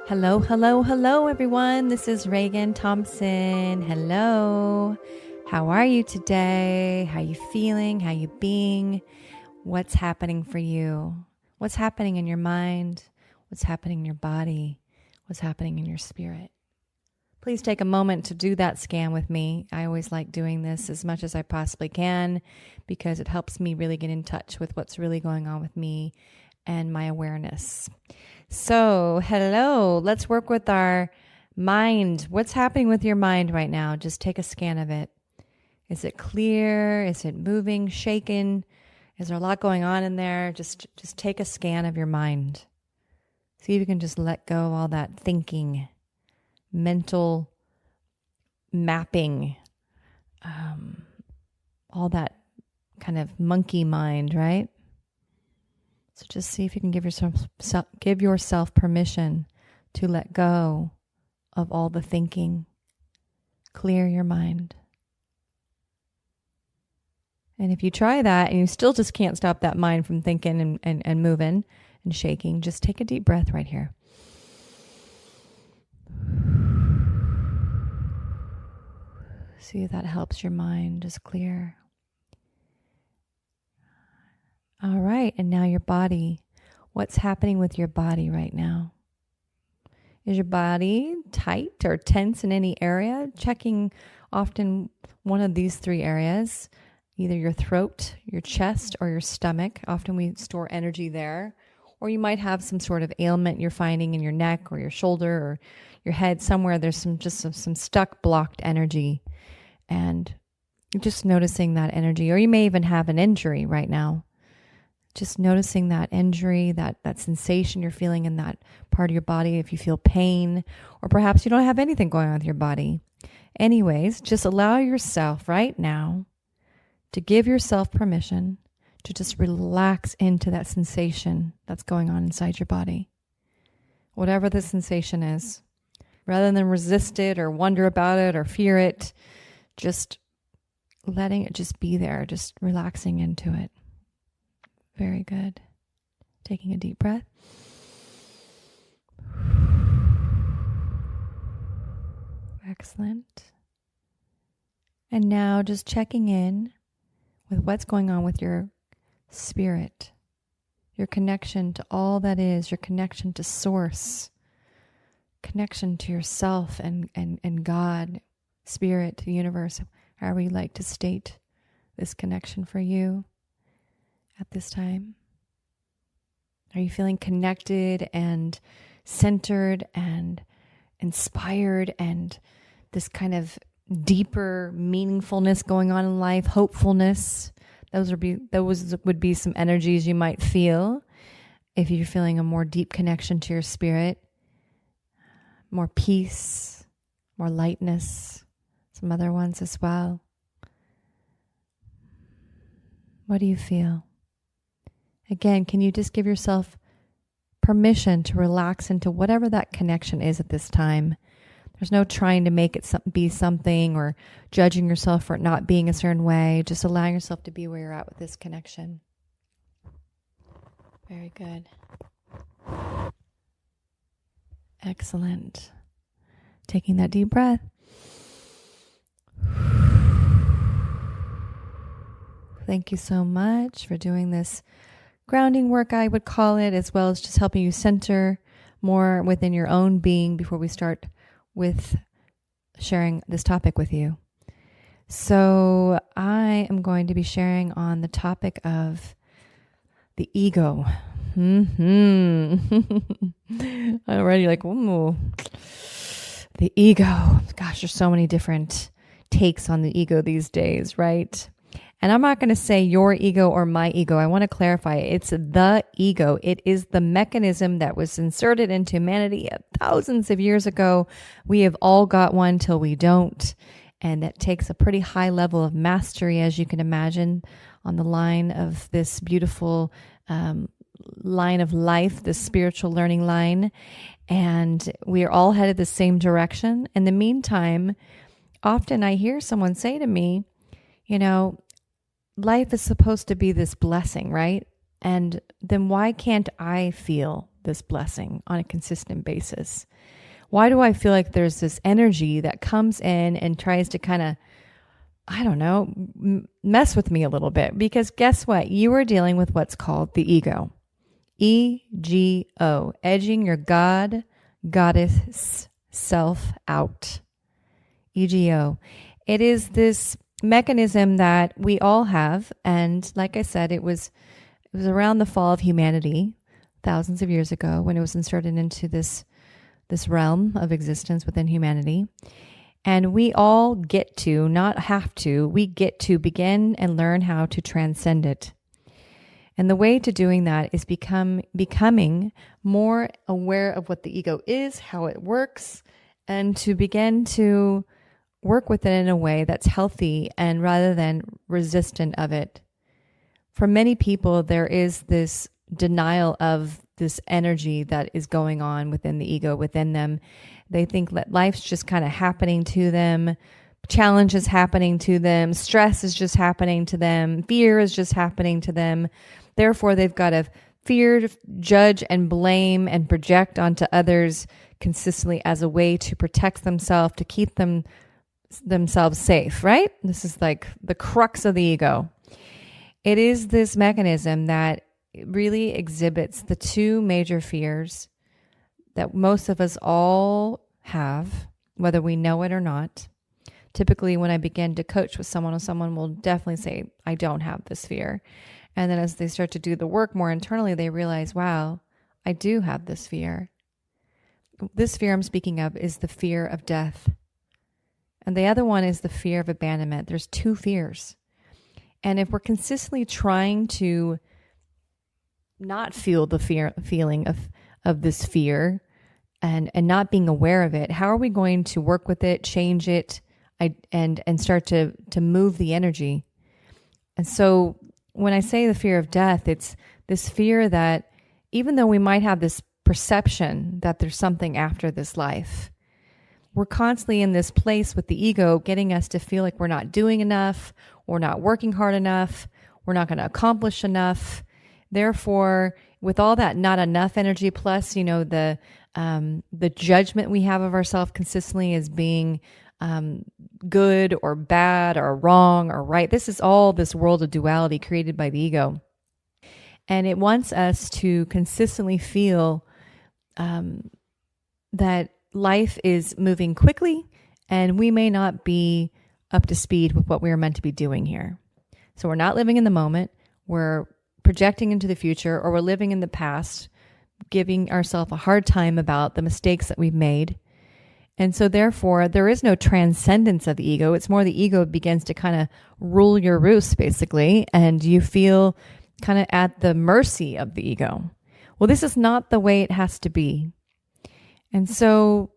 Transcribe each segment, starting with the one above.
Hello, hello, hello, everyone. This is Ragan Thomson. Hello. How are you today? How you feeling? How you being? What's happening for you? What's happening in your mind? What's happening in your body? What's happening in your spirit? Please take a moment to do that scan with me. I always like doing this as much as I possibly can because it helps me really get in touch with what's really going on with me and my awareness. So, hello, let's work with our mind. What's happening with your mind right now? Just take a scan of it. Is it clear? Is it moving, shaken? Is there a lot going on in there? Just take a scan of your mind. See if you can just let go of all that thinking, mental mapping, all that kind of monkey mind, right? So just see if you can give yourself permission to let go of all the thinking. Clear your mind. And if you try that and you still just can't stop that mind from thinking and moving and shaking, just take a deep breath right here. See if that helps your mind just clear. All right, and now your body. What's happening with your body right now? Is your body tight or tense in any area? Checking often one of these three areas, either your throat, your chest, or your stomach. Often we store energy there. Or you might have some sort of ailment you're finding in your neck or your shoulder or your head. Somewhere there's some stuck, blocked energy. And you're just noticing that energy. Or you may even have an injury right now. Just noticing that injury, that sensation you're feeling in that part of your body. If you feel pain, or perhaps you don't have anything going on with your body. Anyways, just allow yourself right now to give yourself permission to just relax into that sensation that's going on inside your body. Whatever the sensation is, rather than resist it or wonder about it or fear it, just letting it just be there, just relaxing into it. Very good. Taking a deep breath. Excellent. And now just checking in with what's going on with your spirit, your connection to all that is, your connection to source, connection to yourself and God, spirit, the universe, however you like to state this connection for you at this time. Are you feeling connected and centered and inspired and this kind of deeper meaningfulness going on in life, hopefulness? Those would be some energies you might feel if you're feeling a more deep connection to your spirit, more peace, more lightness, some other ones as well. What do you feel? Again, can you just give yourself permission to relax into whatever that connection is at this time? There's no trying to make it be something or judging yourself for it not being a certain way. Just allowing yourself to be where you're at with this connection. Very good. Excellent. Taking that deep breath. Thank you so much for doing this grounding work, I would call it, as well as just helping you center more within your own being before we start with sharing this topic with you. So I am going to be sharing on the topic of the ego. I'm already like, ooh, the ego. Gosh, there's so many different takes on the ego these days, right? And I'm not going to say your ego or my ego. I want to clarify. It's the ego. It is the mechanism that was inserted into humanity thousands of years ago. We have all got one till we don't. And that takes a pretty high level of mastery, as you can imagine, on the line of this beautiful line of life, this spiritual learning line. And we are all headed the same direction. In the meantime, often I hear someone say to me, you know, life is supposed to be this blessing, right? And then why can't I feel this blessing on a consistent basis? Why do I feel like there's this energy that comes in and tries to kind of, I don't know, mess with me a little bit? Because guess what? You are dealing with what's called the ego. EGO, edging your God, goddess self out. EGO. It is this mechanism that we all have. And like I said, it was around the fall of humanity, thousands of years ago, when it was inserted into this realm of existence within humanity. And we all get to, not have to, we get to begin and learn how to transcend it. And the way to doing that is becoming more aware of what the ego is, how it works, and to begin to work with it in a way that's healthy and rather than resistant of it. For many people, there is this denial of this energy that is going on within the ego, within them. They think that life's just kind of happening to them. Challenge is happening to them. Stress is just happening to them. Fear is just happening to them. Therefore, they've got to fear, judge, and blame and project onto others consistently as a way to protect themselves, to keep themselves safe, right? This is like the crux of the ego. It is this mechanism that really exhibits the two major fears that most of us all have, whether we know it or not. Typically, when I begin to coach with someone will definitely say, I don't have this fear. And then as they start to do the work more internally, they realize, wow, I do have this fear. This fear I'm speaking of is the fear of death. And the other one is the fear of abandonment. There's two fears. And if we're consistently trying to not feel the feeling of this fear and not being aware of it, how are we going to work with it, change it, and start to move the energy? And so when I say the fear of death, it's this fear that even though we might have this perception that there's something after this life, we're constantly in this place with the ego getting us to feel like we're not doing enough, we're not working hard enough, we're not going to accomplish enough. Therefore, with all that not enough energy, plus, the judgment we have of ourselves consistently as being good or bad or wrong or right. This is all this world of duality created by the ego. And it wants us to consistently feel that life is moving quickly and we may not be up to speed with what we are meant to be doing here. So we're not living in the moment. We're projecting into the future, or we're living in the past, giving ourselves a hard time about the mistakes that we've made. And so therefore, there is no transcendence of the ego. It's more the ego begins to kind of rule your roost, basically, and you feel kind of at the mercy of the ego. Well, this is not the way it has to be. And so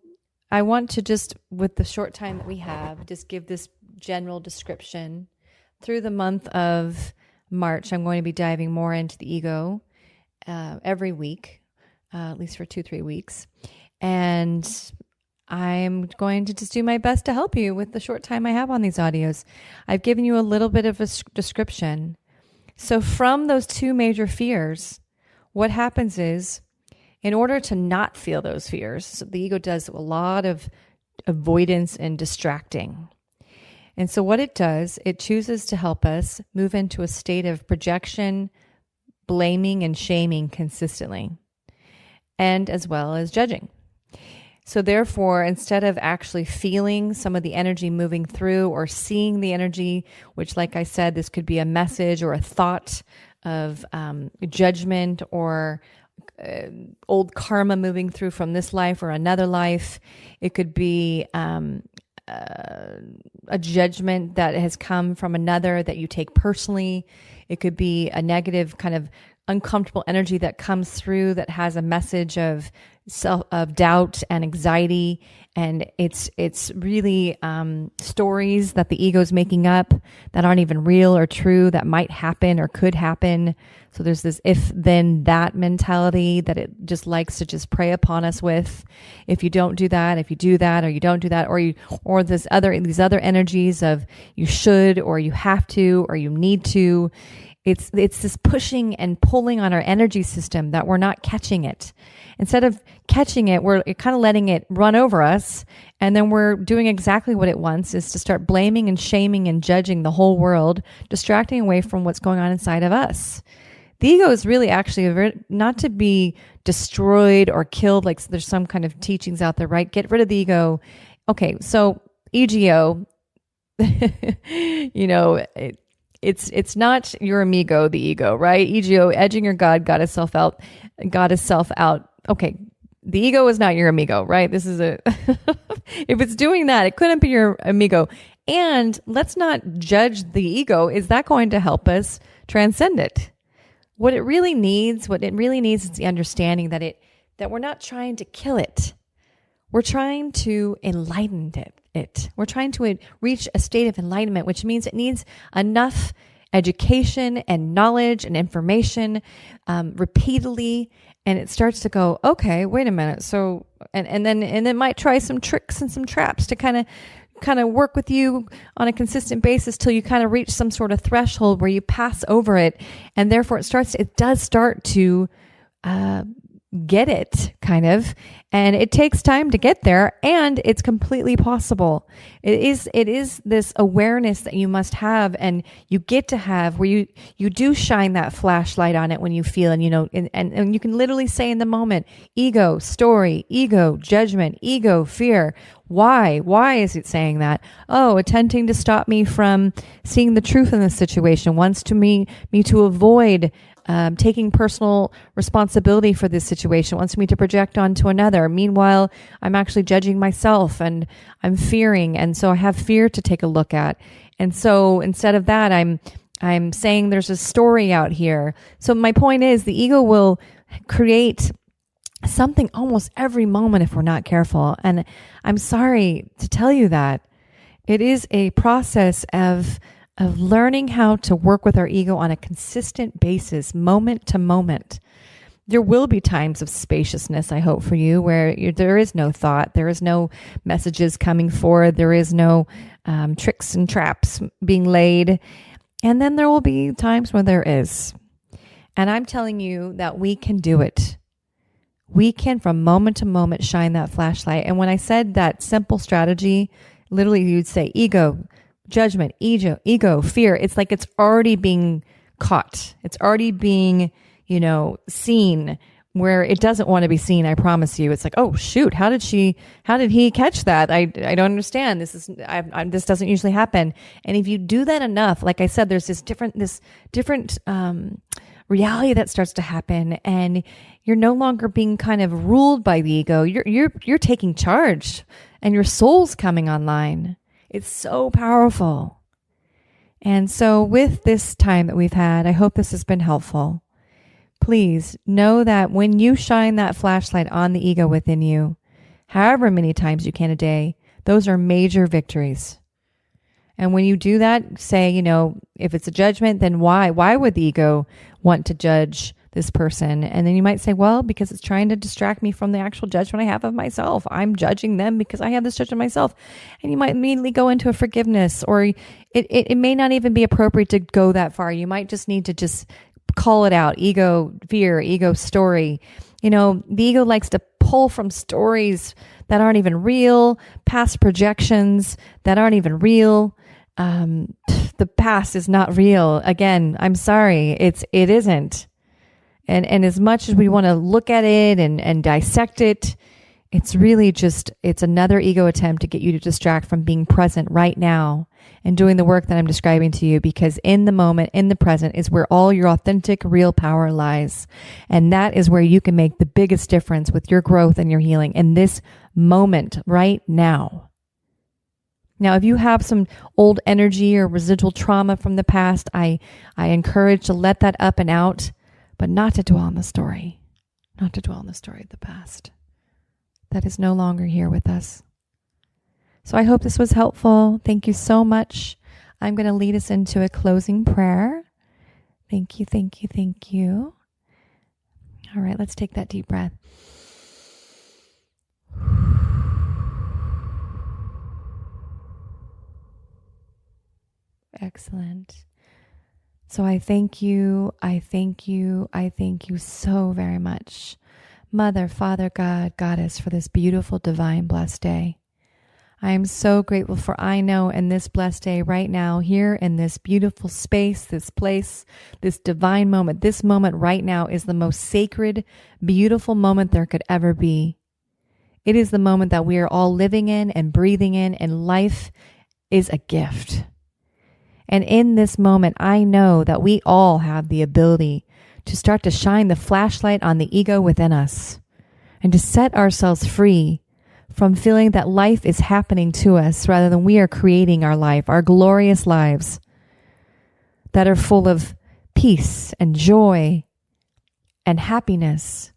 I want to just, with the short time that we have, just give this general description. Through the month of March, I'm going to be diving more into the ego every week, at least for 2-3 weeks. And I'm going to just do my best to help you with the short time I have on these audios. I've given you a little bit of a description. So from those two major fears, what happens is, in order to not feel those fears, so the ego does a lot of avoidance and distracting. And so what it does, it chooses to help us move into a state of projection, blaming, and shaming consistently, and as well as judging. So therefore, instead of actually feeling some of the energy moving through or seeing the energy, which, like I said, this could be a message or a thought of judgment or old karma moving through from this life or another life. It could be a judgment that has come from another that you take personally. It could be a negative kind of uncomfortable energy that comes through that has a message of doubt and anxiety, and it's really stories that the ego is making up that aren't even real or true, that might happen or could happen. So there's this if then that mentality that it just likes to just prey upon us with. If you don't do that, if you do that, or you don't do that, or these other energies of you should or you have to or you need to. It's this pushing and pulling on our energy system that we're not catching it. Instead of catching it, we're kind of letting it run over us. And then we're doing exactly what it wants, is to start blaming and shaming and judging the whole world, distracting away from what's going on inside of us. The ego is really actually not to be destroyed or killed. Like there's some kind of teachings out there, right? Get rid of the ego. Okay, so ego, it's not your amigo, the ego, right? Ego, edging your got itself out. Okay, the ego is not your amigo, right? This is if it's doing that, it couldn't be your amigo. And let's not judge the ego. Is that going to help us transcend it? What it really needs is the understanding that we're not trying to kill it. We're trying to enlighten it. We're trying to reach a state of enlightenment, which means it needs enough education and knowledge and information repeatedly, and it starts to go, okay, wait a minute. So, and then it might try some tricks and some traps to kind of work with you on a consistent basis till you kind of reach some sort of threshold where you pass over it, and therefore it does start to get it, kind of, and it takes time to get there, and it's completely possible. It is this awareness that you must have, and you get to have, where you do shine that flashlight on it when you feel, and and you can literally say in the moment, ego story, ego judgment, ego fear. Why is it saying that? Oh, attempting to stop me from seeing the truth in this situation, wants me to avoid taking personal responsibility for this situation, wants me to project onto another. Meanwhile, I'm actually judging myself, and I'm fearing, and so I have fear to take a look at. And so instead of that, I'm saying there's a story out here. So my point is, the ego will create something almost every moment if we're not careful. And I'm sorry to tell you that. It is a process of learning how to work with our ego on a consistent basis, moment to moment. There will be times of spaciousness, I hope, for you, where there is no thought, there is no messages coming forward, there is no tricks and traps being laid. And then there will be times when there is. And I'm telling you that we can do it. We can, from moment to moment, shine that flashlight. And when I said that simple strategy, literally you'd say ego, judgment, ego, fear. It's like it's already being caught. It's already being, seen where it doesn't want to be seen. I promise you. It's like, oh shoot, how did he catch that? I don't understand. This doesn't usually happen. And if you do that enough, like I said, there's this different reality that starts to happen, and you're no longer being kind of ruled by the ego. You're taking charge, and your soul's coming online. It's so powerful. And so with this time that we've had, I hope this has been helpful. Please know that when you shine that flashlight on the ego within you, however many times you can a day, those are major victories. And when you do that, say, if it's a judgment, then why? Why would the ego want to judge this person? And then you might say, well, because it's trying to distract me from the actual judgment I have of myself. I'm judging them because I have this judgment of myself. And you might immediately go into a forgiveness, or it may not even be appropriate to go that far. You might just need to just call it out. Ego, fear, ego story. The ego likes to pull from stories that aren't even real, past projections that aren't even real. The past is not real. Again, I'm sorry. It isn't. And as much as we want to look at it and dissect it, it's really it's another ego attempt to get you to distract from being present right now and doing the work that I'm describing to you, because in the moment, in the present, is where all your authentic, real power lies. And that is where you can make the biggest difference with your growth and your healing in this moment right now. Now, if you have some old energy or residual trauma from the past, I encourage to let that up and out, but not to dwell on the story. Not to dwell on the story of the past. That is no longer here with us. So I hope this was helpful. Thank you so much. I'm going to lead us into a closing prayer. Thank you, thank you, thank you. All right, let's take that deep breath. Excellent. So I thank you. I thank you. I thank you so very much, Mother, Father, God, Goddess, for this beautiful, divine, blessed day. I am so grateful for I know in this blessed day right now, here in this beautiful space, this place, this divine moment, this moment right now is the most sacred, beautiful moment there could ever be. It is the moment that we are all living in and breathing in, and life is a gift. And in this moment, I know that we all have the ability to start to shine the flashlight on the ego within us and to set ourselves free from feeling that life is happening to us rather than we are creating our life, our glorious lives that are full of peace and joy and happiness.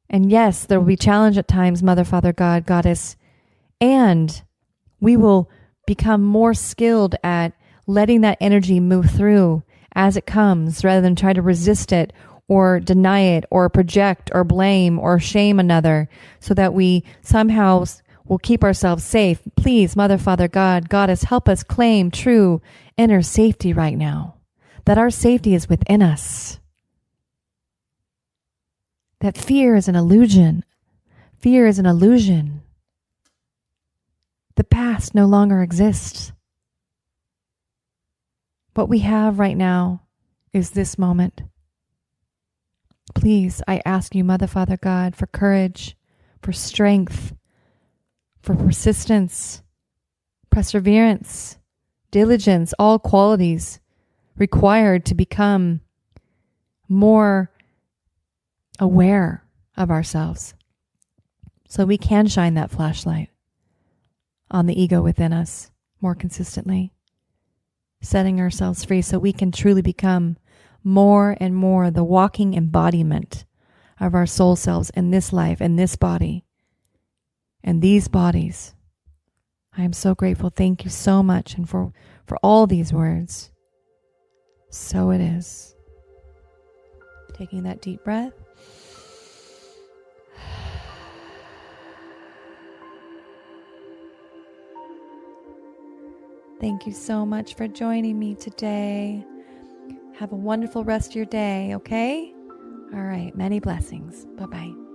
And yes, there will be challenge at times, Mother, Father, God, Goddess, and we will become more skilled at letting that energy move through as it comes rather than try to resist it or deny it or project or blame or shame another so that we somehow will keep ourselves safe. Please, Mother, Father, God, Goddess, help us claim true inner safety right now, that our safety is within us, that fear is an illusion. Fear is an illusion. The past no longer exists. What we have right now is this moment. Please, I ask you, Mother, Father, God, for courage, for strength, for persistence, perseverance, diligence, all qualities required to become more aware of ourselves so we can shine that flashlight on the ego within us more consistently, setting ourselves free so we can truly become more and more the walking embodiment of our soul selves in this life, in this body, and these bodies. I am so grateful. Thank you so much and for all these words. So it is. Taking that deep breath. Thank you so much for joining me today. Have a wonderful rest of your day, okay? All right, many blessings. Bye-bye.